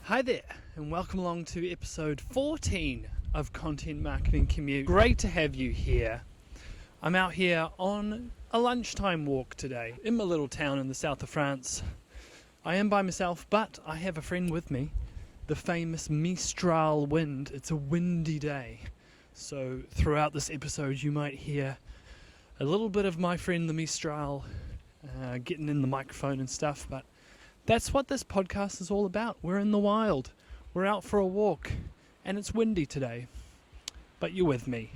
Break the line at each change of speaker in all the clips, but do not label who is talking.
Hi there, and welcome along to episode 14 of Content Marketing Commute. Great to have you here. I'm out here on a lunchtime walk today in my little town in the south of France. I am by myself, but I have a friend with me, the famous Mistral wind. It's a windy day, so throughout this episode you might hear a little bit of my friend the Mistral getting in the microphone and stuff, but that's what this podcast is all about. We're in the wild. We're out for a walk. And it's windy today. But you're with me.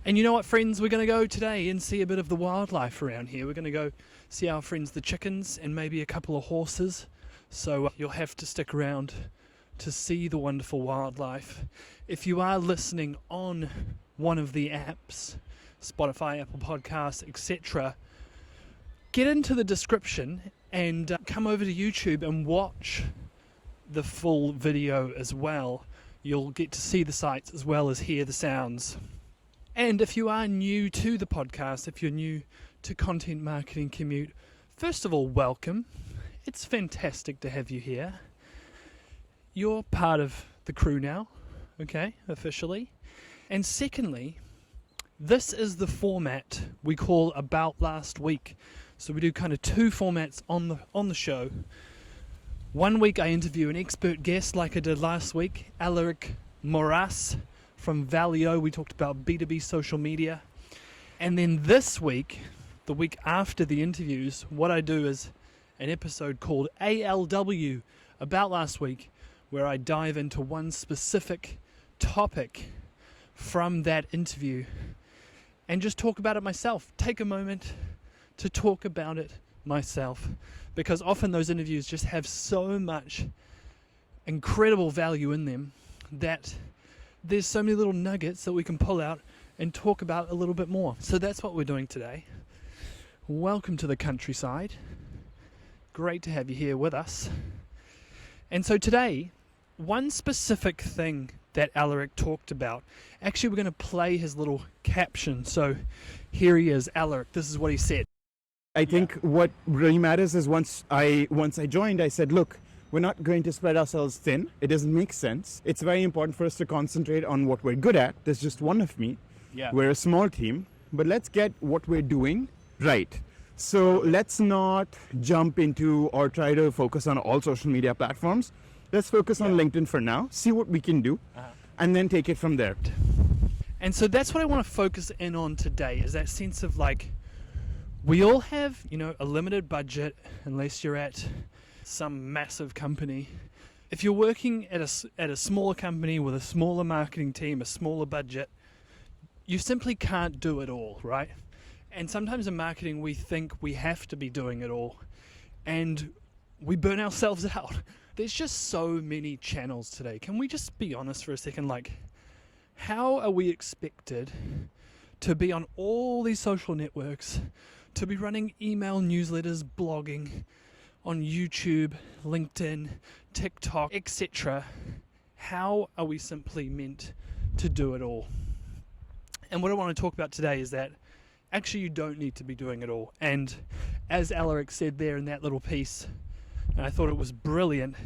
And you know what, friends? We're going to go today and see a bit of the wildlife around here. We're going to go see our friends the chickens and maybe a couple of horses. So you'll have to stick around to see the wonderful wildlife. If you are listening on one of the apps, Spotify, Apple Podcasts, etc., get into the description and come over to YouTube and watch the full video as well. You'll get to see the sights as well as hear the sounds. And if you are new to the podcast, if you're new to Content Marketing Commute, first of all, welcome. It's fantastic to have you here. You're part of the crew now, okay, officially. And secondly, this is the format we call About Last Week. So we do kind of two formats on the show. One week I interview an expert guest like I did last week, Alaric Moras from Valeo. We talked about B2B social media. And then this week, the week after the interviews, what I do is an episode called ALW, About Last Week, where I dive into one specific topic from that interview and just talk about it myself. Take a moment to talk about it myself, because often those interviews just have so much incredible value in them that there's so many little nuggets that we can pull out and talk about a little bit more. So that's what we're doing today. Welcome to the countryside. Great to have you here with us. And so today, one specific thing that Alaric talked about, actually we're going to play his little caption. So here he is, Alaric, this is what he said.
I think what really matters is once I joined, I said, look, we're not going to spread ourselves thin. It doesn't make sense. It's very important for us to concentrate on what we're good at. There's just one of me.
Yeah.
We're a small team, but let's get what we're doing right. So let's not jump into or try to focus on all social media platforms. Let's focus on LinkedIn for now, see what we can do, and then take it from there.
And so that's what I want to focus in on today, is that sense of like, we all have, a limited budget, unless you're at some massive company. If you're working at a smaller company with a smaller marketing team, a smaller budget, you simply can't do it all, right? And sometimes in marketing, we think we have to be doing it all, and we burn ourselves out. There's just so many channels today. Can we just be honest for a second? Like, how are we expected to be on all these social networks, to be running email newsletters, blogging on YouTube, LinkedIn, TikTok, etc.? How are we simply meant to do it all? And what I want to talk about today is that actually you don't need to be doing it all. And as Alaric said there in that little piece, and I thought it was brilliant,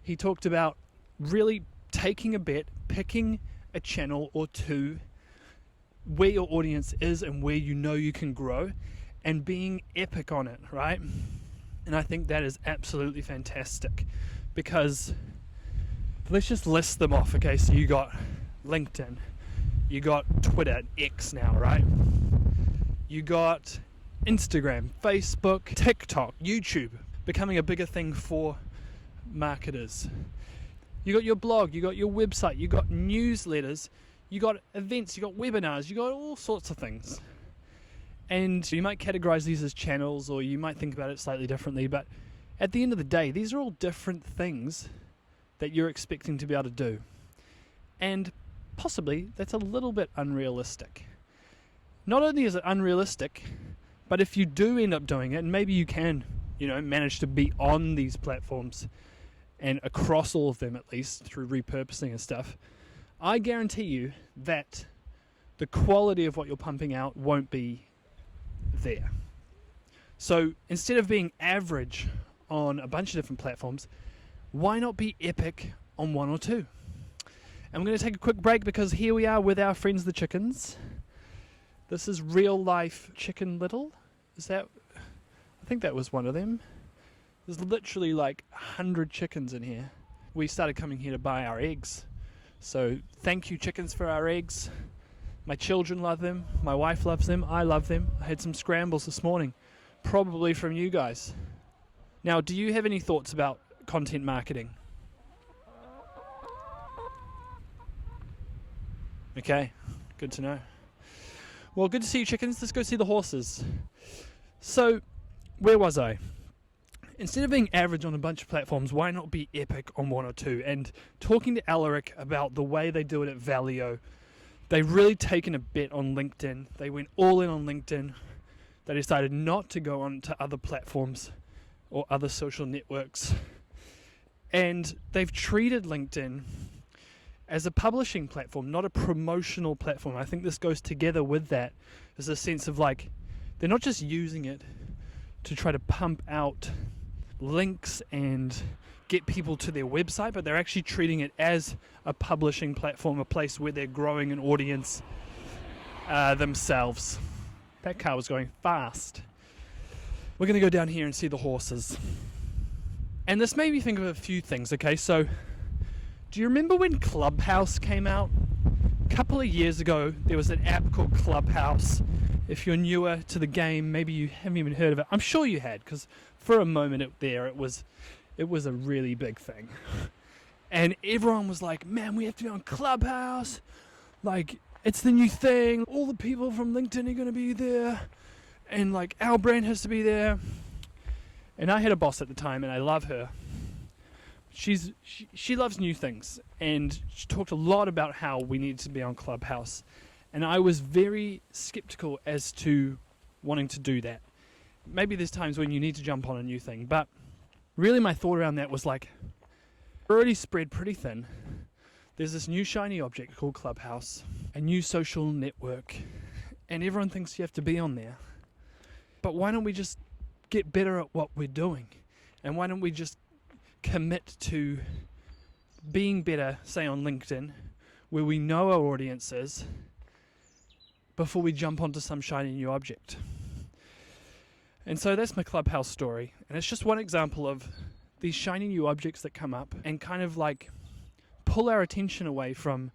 he talked about really taking a bet, picking a channel or two where your audience is and where you know you can grow, and being epic on it, right? And I think that is absolutely fantastic, because let's just list them off, okay? So you got LinkedIn, you got Twitter, X now, right? You got Instagram, Facebook, TikTok, YouTube, becoming a bigger thing for marketers. You got your blog, you got your website, you got newsletters, you got events, you got webinars, you got all sorts of things. And you might categorize these as channels, or you might think about it slightly differently, but at the end of the day, these are all different things that you're expecting to be able to do. And possibly that's a little bit unrealistic. Not only is it unrealistic, but if you do end up doing it, and maybe you can, manage to be on these platforms and across all of them, at least through repurposing and stuff, I guarantee you that the quality of what you're pumping out won't be there. So instead of being average on a bunch of different platforms, why not be epic on one or two? And we're going to take a quick break because here we are with our friends the chickens. This is real life Chicken Little. I think that was one of them. There's literally like 100 chickens in here. We started coming here to buy our eggs. So thank you, chickens, for our eggs. My children love them. My wife loves them. I love them. I had some scrambles this morning, probably from you guys. Now, do you have any thoughts about content marketing? Okay, good to know. Well, good to see you, chickens. Let's go see the horses. So, where was I? Instead of being average on a bunch of platforms, why not be epic on one or two? And talking to Alaric about the way they do it at Valeo, they've really taken a bet on LinkedIn. They went all in on LinkedIn. They decided not to go on to other platforms or other social networks. And they've treated LinkedIn as a publishing platform, not a promotional platform. I think this goes together with that. There's a sense of like, they're not just using it to try to pump out links and get people to their website, but they're actually treating it as a publishing platform, a place where they're growing an audience themselves. That car was going fast. We're going to go down here and see the horses. And this made me think of a few things, okay? So, do you remember when Clubhouse came out? A couple of years ago, there was an app called Clubhouse. If you're newer to the game, maybe you haven't even heard of it. I'm sure you had, because for a moment it was a really big thing. And everyone was like, man, we have to be on Clubhouse. Like, it's the new thing. All the people from LinkedIn are going to be there. And, like, our brand has to be there. And I had a boss at the time, and I love her. She loves new things, and she talked a lot about how we needed to be on Clubhouse, and I was very skeptical as to wanting to do that. Maybe there's times when you need to jump on a new thing, but really my thought around that was like, already spread pretty thin. There's this new shiny object called Clubhouse, a new social network, and everyone thinks you have to be on there. But why don't we just get better at what we're doing? And why don't we just commit to being better, say on LinkedIn, where we know our audience is, before we jump onto some shiny new object? And so that's my Clubhouse story. And it's just one example of these shiny new objects that come up and kind of like pull our attention away from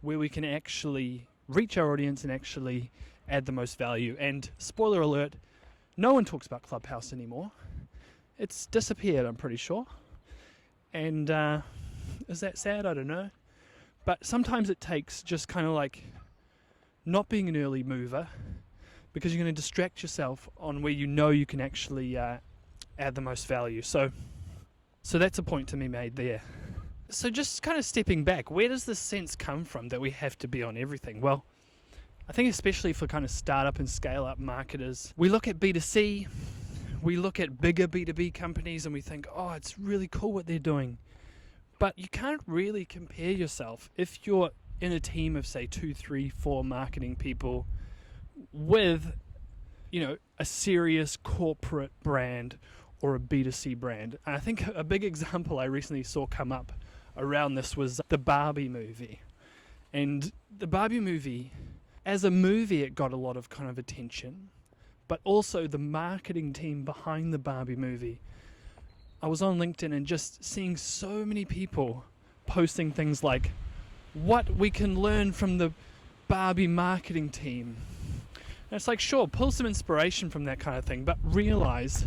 where we can actually reach our audience and actually add the most value. And spoiler alert, no one talks about Clubhouse anymore. It's disappeared, I'm pretty sure. And is that sad? I don't know. But sometimes it takes just kind of like not being an early mover, because you're going to distract yourself on where you know you can actually add the most value. So that's a point to be made there. So just kind of stepping back, where does this sense come from that we have to be on everything? Well, I think especially for kind of startup and scale up marketers, we look at B2C, we look at bigger B2B companies and we think, oh, it's really cool what they're doing. But you can't really compare yourself if you're in a team of, say, 2, 3, 4 marketing people with, a serious corporate brand or a B2C brand. And I think a big example I recently saw come up around this was the Barbie movie. And the Barbie movie, as a movie, it got a lot of kind of attention. But also the marketing team behind the Barbie movie. I was on LinkedIn and just seeing so many people posting things like, what we can learn from the Barbie marketing team. And it's like, sure, pull some inspiration from that kind of thing, but realize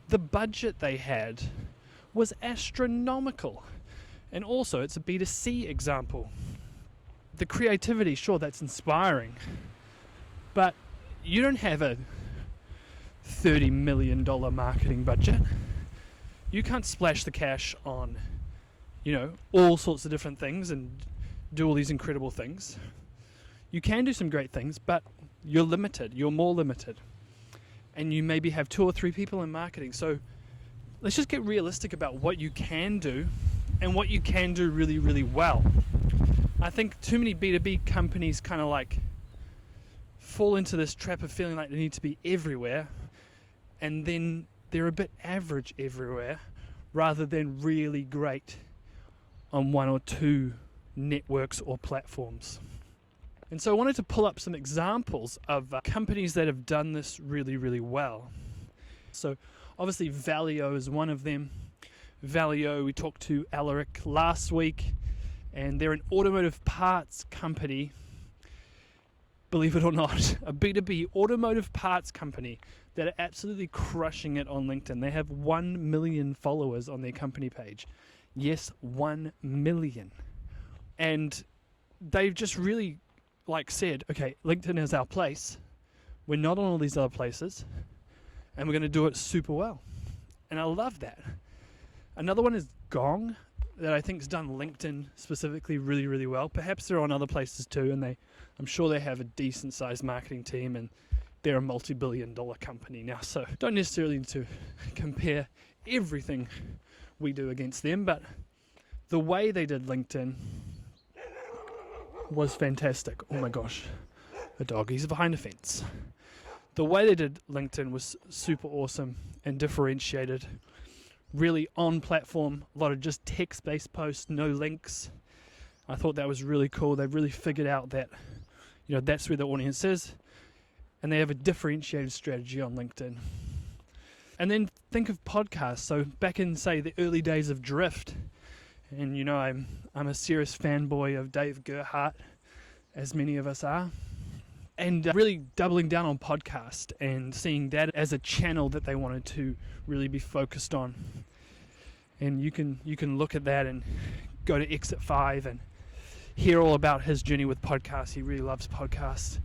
the budget they had was astronomical. And also, it's a B2C example. The creativity, sure, that's inspiring, but you don't have a $30 million marketing budget. You can't splash the cash on, all sorts of different things and do all these incredible things. You can do some great things, but you're limited. You're more limited. And you maybe have 2 or 3 people in marketing. So let's just get realistic about what you can do and what you can do really, really well. I think too many B2B companies kind of like fall into this trap of feeling like they need to be everywhere, and then they're a bit average everywhere rather than really great on one or two networks or platforms. And so I wanted to pull up some examples of companies that have done this really, really well. So obviously Valeo is one of them. Valeo, we talked to Alaric last week, and they're an automotive parts company, believe it or not, a B2B automotive parts company that are absolutely crushing it on LinkedIn. They have 1 million followers on their company page. Yes, 1 million. And they've just really said, okay, LinkedIn is our place. We're not on all these other places, and we're going to do it super well. And I love that. Another one is Gong, that I think has done LinkedIn specifically really, really well. Perhaps they're on other places too, and I'm sure they have a decent sized marketing team, and they're a multi-billion-dollar company now. So don't necessarily need to compare everything we do against them, but the way they did LinkedIn was fantastic. Oh my gosh, a dog, he's behind a fence. The way they did LinkedIn was super awesome and differentiated. Really on platform, a lot of just text-based posts, no links. I thought that was really cool. They've really figured out that, that's where the audience is, and they have a differentiated strategy on LinkedIn. And then think of podcasts. So back in, say, the early days of Drift, and I'm a serious fanboy of Dave Gerhardt, as many of us are, and really doubling down on podcast and seeing that as a channel that they wanted to really be focused on. And you can look at that and go to Exit 5 and hear all about his journey with podcasts. He really loves podcasts,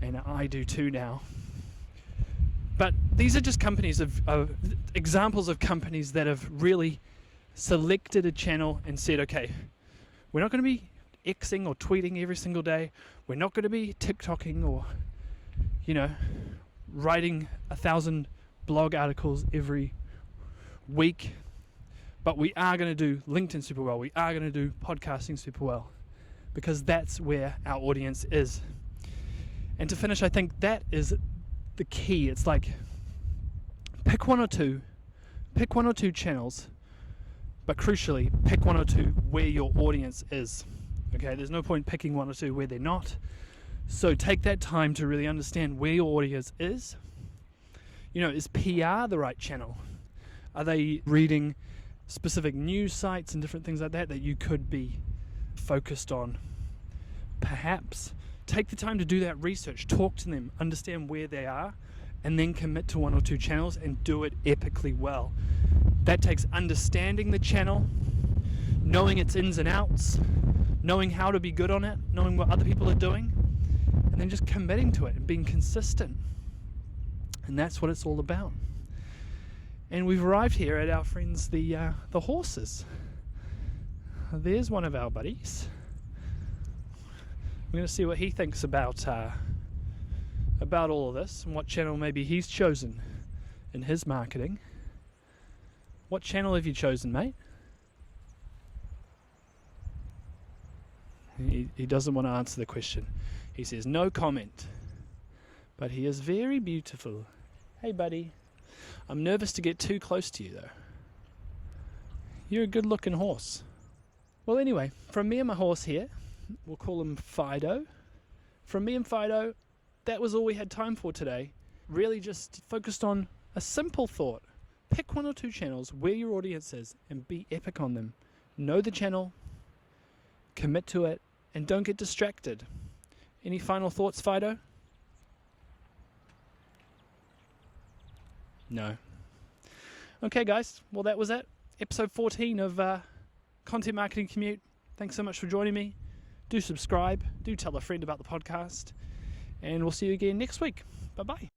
and I do too now. But these are just companies of examples of companies that have really selected a channel and said, okay, we're not going to be Xing or tweeting every single day. We're not going to be TikToking or, writing 1,000 blog articles every week. But we are going to do LinkedIn super well. We are going to do podcasting super well, because that's where our audience is. And to finish, I think that is the key. It's like pick one or two channels, but crucially pick one or two where your audience is. Okay, there's no point picking one or two where they're not. So take that time to really understand where your audience is. Is PR the right channel? Are they reading specific news sites and different things like that you could be focused on? Perhaps take the time to do that research, talk to them, understand where they are, and then commit to one or two channels and do it epically well. That takes understanding the channel, knowing its ins and outs, knowing how to be good on it, knowing what other people are doing, and then just committing to it and being consistent. And that's what it's all about. And we've arrived here at our friends, the horses. There's one of our buddies. We're going to see what he thinks about all of this and what channel maybe he's chosen in his marketing. What channel have you chosen, mate? He doesn't want to answer the question. He says no comment. But he is very beautiful. Hey, buddy. I'm nervous to get too close to you, though. You're a good-looking horse. Well, anyway, from me and my horse here, we'll call him Fido. From me and Fido, that was all we had time for today. Really just focused on a simple thought. Pick one or two channels where your audience is and be epic on them. Know the channel, commit to it, and don't get distracted. Any final thoughts, Fido? No. Okay, guys. Well, that was it. Episode 14 of Content Marketing Commute. Thanks so much for joining me. Do subscribe. Do tell a friend about the podcast. And we'll see you again next week. Bye-bye.